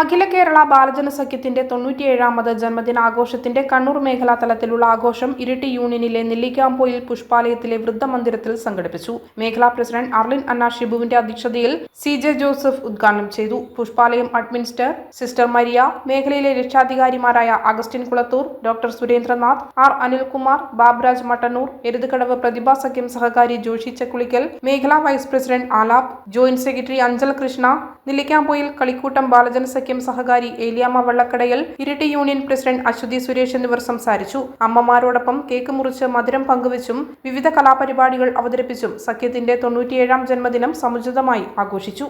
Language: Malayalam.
അഖില കേരള ബാലജന സഖ്യത്തിന്റെ 97ാമത് ജന്മദിനാഘോഷത്തിന്റെ കണ്ണൂർ മേഖലാ തലത്തിലുള്ള ആഘോഷം ഇരിട്ടി യൂണിയനിലെ നെല്ലിക്കാംപൊയിൽ പുഷ്പാലയത്തിലെ വൃദ്ധമന്ദിരത്തിൽ സംഘടിപ്പിച്ചു. മേഖലാ പ്രസിഡന്റ് അർലിൻ അന്ന ഷിബുവിന്റെ അധ്യക്ഷതയിൽ CJ ജോസഫ് ഉദ്ഘാടനം ചെയ്തു. പുഷ്പാലയം അഡ്മിനിസ്റ്റർ സിസ്റ്റർ മരിയ, മേഖലയിലെ രക്ഷാധികാരിമാരായ അഗസ്റ്റിൻ കുളത്തൂർ, ഡോക്ടർ സുരേന്ദ്രനാഥ്, ആർ അനിൽകുമാർ, ബാബുരാജ് മട്ടന്നൂർ, എരുതുകടവ് പ്രതിഭാ സഖ്യം സഹകാരി ജോഷി ചക്കുളിക്കൽ, മേഖലാ vice president Alap, joint secretary Anchal Krishna, Nellikkampoyil Kalikkoottam Balajana Sakhyam സഹകാരി ഏലിയാമ്മ വള്ളക്കടയൽ, ഇരിട്ടി യൂണിയൻ പ്രസിഡന്റ് അശ്വതി സുരേഷ് എന്നിവർ സംസാരിച്ചു. അമ്മമാരോടൊപ്പം കേക്ക് മുറിച്ച് മധുരം പങ്കുവച്ചും വിവിധ കലാപരിപാടികൾ അവതരിപ്പിച്ചും സഖ്യത്തിന്റെ 97ാം ജന്മദിനം സമുചിതമായി ആഘോഷിച്ചു.